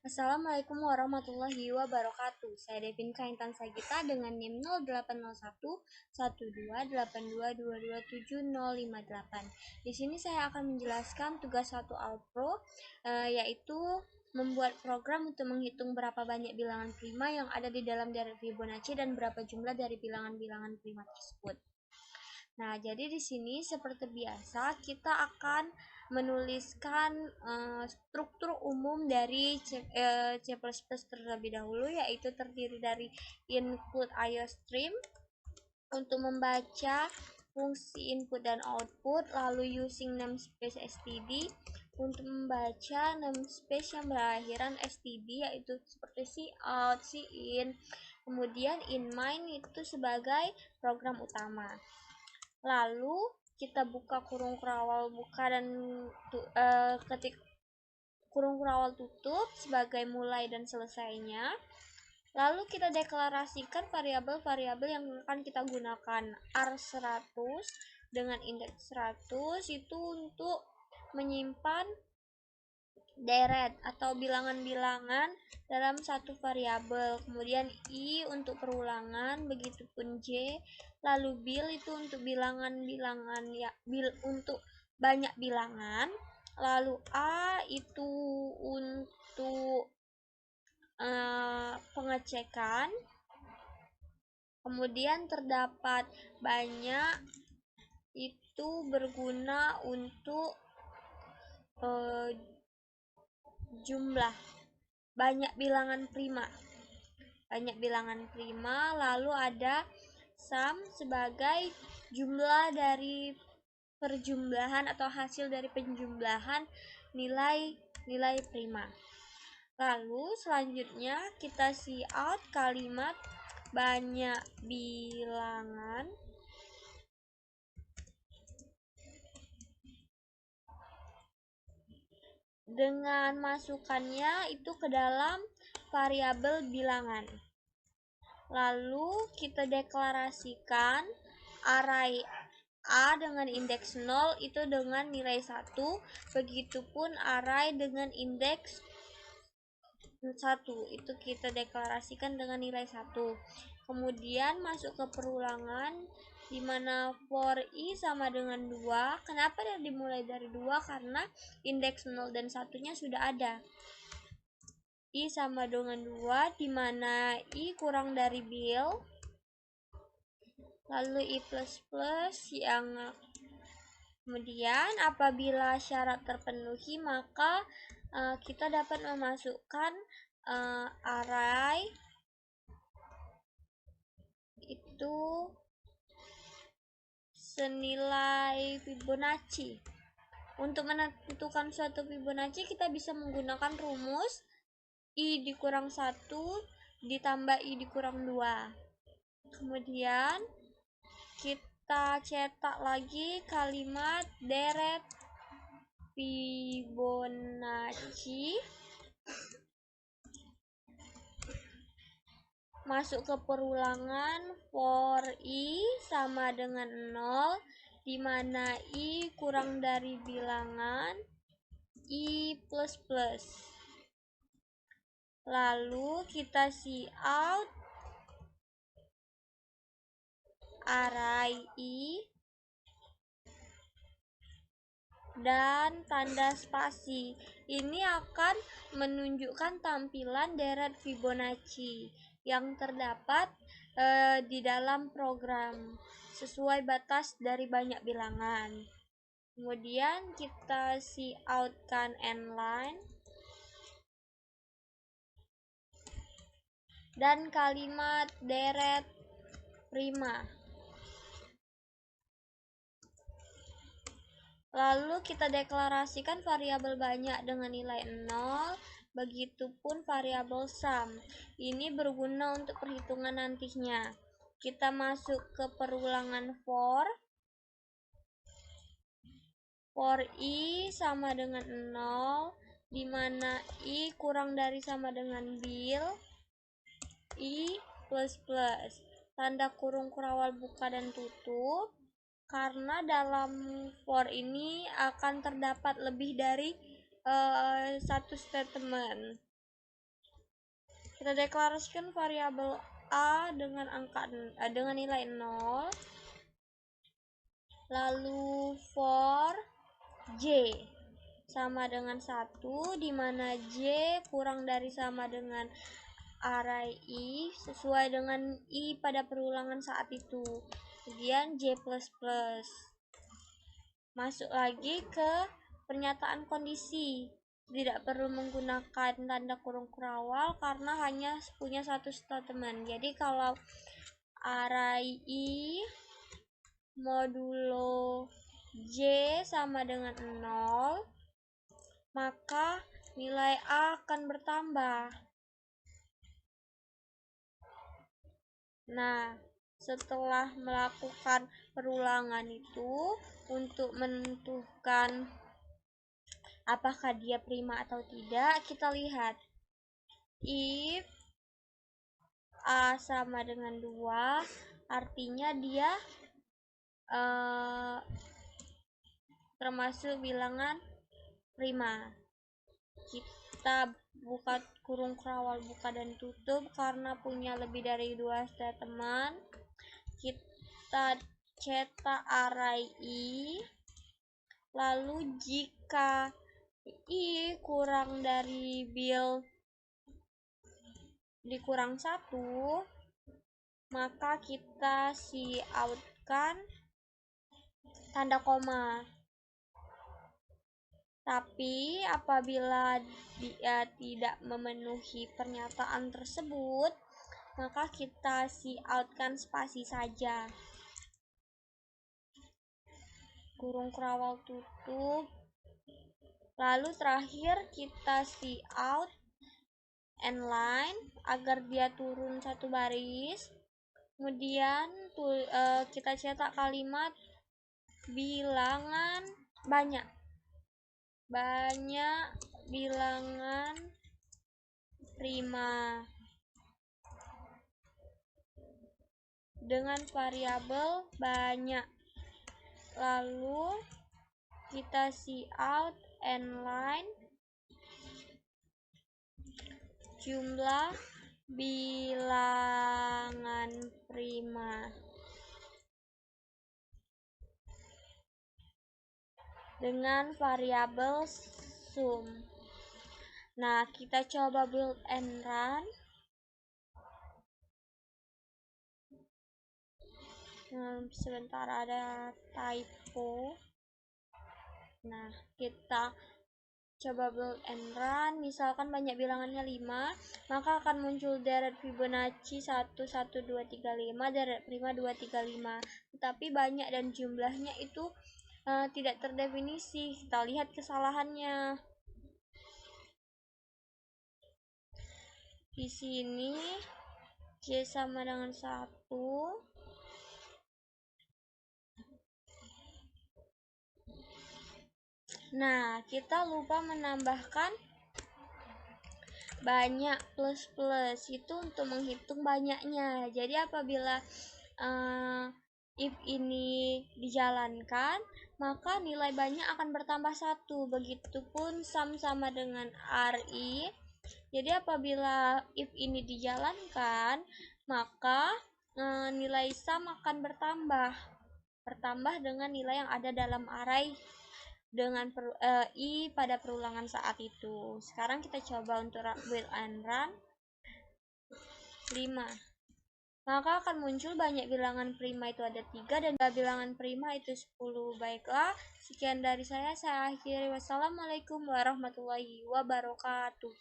Assalamualaikum warahmatullahi wabarakatuh. Saya Devin Kaintan Sagita dengan NIM 0801 128222270058. Di sini saya akan menjelaskan tugas 1 Alpro, yaitu membuat program untuk menghitung berapa banyak bilangan prima yang ada di dalam deret Fibonacci dan berapa jumlah dari bilangan-bilangan prima tersebut. Nah, jadi di sini seperti biasa kita akan menuliskan struktur umum dari C++ terlebih dahulu, yaitu terdiri dari include IOStream untuk membaca fungsi input dan output, lalu using namespace std untuk membaca namespace yang berakhiran std, yaitu seperti cout, cin, kemudian inMain itu sebagai program utama. Lalu kita buka kurung kurawal buka dan ketik kurung kurawal tutup sebagai mulai dan selesainya. Lalu kita deklarasikan variabel-variabel yang akan kita gunakan. R100 dengan indeks 100 itu untuk menyimpan deret atau bilangan-bilangan dalam satu variabel. Kemudian I untuk perulangan, begitupun J. Lalu bil itu untuk bilangan-bilangan untuk banyak bilangan. Lalu A itu untuk pengecekan. Kemudian terdapat banyak itu berguna untuk jumlah banyak bilangan prima. Lalu ada sum sebagai jumlah dari perjumlahan atau hasil dari penjumlahan nilai prima. Lalu selanjutnya kita cout kalimat banyak bilangan dengan masukannya itu ke dalam variabel bilangan. Lalu kita deklarasikan array A dengan indeks 0 itu dengan nilai 1, begitupun array dengan indeks 1 itu kita deklarasikan dengan nilai 1. Kemudian masuk ke perulangan di mana for I sama dengan 2. Kenapa dia dimulai dari 2? Karena indeks 0 dan 1-nya sudah ada. I sama dengan 2, di mana I kurang dari bil. Lalu I++ yang kemudian apabila syarat terpenuhi maka kita dapat memasukkan array itu senilai Fibonacci. Untuk menentukan suatu Fibonacci kita bisa menggunakan rumus I dikurang 1 ditambah I dikurang 2. Kemudian kita cetak lagi kalimat deret Fibonacci, masuk ke perulangan for I sama dengan 0, di mana I kurang dari bilangan I++. Lalu kita cout array I dan tanda spasi. Ini akan menunjukkan tampilan deret Fibonacci yang terdapat di dalam program sesuai batas dari banyak bilangan. Kemudian kita coutkan endline dan kalimat deret prima. Lalu kita deklarasikan variabel banyak dengan nilai 0, begitupun variabel sum. Ini berguna untuk perhitungan nantinya. Kita masuk ke perulangan for I sama dengan 0, di mana I kurang dari sama dengan bil I++. Tanda kurung kurawal buka dan tutup, karena dalam for ini akan terdapat lebih dari satu statement. Kita deklarasikan variabel A dengan dengan nilai 0. Lalu for J sama dengan 1, di mana J kurang dari sama dengan array I sesuai dengan I pada perulangan saat itu. Kemudian J++. Masuk lagi ke pernyataan kondisi. Tidak perlu menggunakan tanda kurung kerawal karena hanya punya satu statement. Jadi kalau array I modulo J sama dengan 0, maka nilai A akan bertambah. Nah, setelah melakukan perulangan itu, untuk menentukan apakah dia prima atau tidak, kita lihat if A sama dengan 2, artinya dia termasuk bilangan prima. Kita buka kurung kerawal buka dan tutup karena punya lebih dari 2 statement. Kita cetak array I, lalu jika I kurang dari bil dikurang 1, maka kita outkan tanda koma. Tapi apabila dia tidak memenuhi pernyataan tersebut, maka kita outkan spasi saja. Kurung kerawal tutup. Lalu terakhir kita out end line agar dia turun satu baris. Kemudian kita cetak kalimat bilangan banyak bilangan prima dengan variabel banyak. Lalu kita out end line jumlah bilangan prima dengan variabel sum. Nah, kita coba build and run. Sebentar, ada typo. Nah, kita coba build and run. Misalkan banyak bilangannya 5, maka akan muncul deret Fibonacci 1, 1, 2, 3, 5, deret prima 2, 3, 5. Tetapi banyak dan jumlahnya itu tidak terdefinisi. Kita lihat kesalahannya. Di sini J sama dengan 1. Nah, kita lupa menambahkan banyak plus itu untuk menghitung banyaknya. Jadi apabila if ini dijalankan, maka nilai banyak akan bertambah 1. Begitupun sum sama dengan RI. Jadi apabila if ini dijalankan, maka nilai sum akan bertambah dengan nilai yang ada dalam array dengan I pada perulangan saat itu. Sekarang kita coba untuk build and run 5. Maka akan muncul banyak bilangan prima itu ada 3 dan bilangan prima itu 10. Baiklah, sekian dari saya akhiri. Wassalamualaikum warahmatullahi wabarakatuh.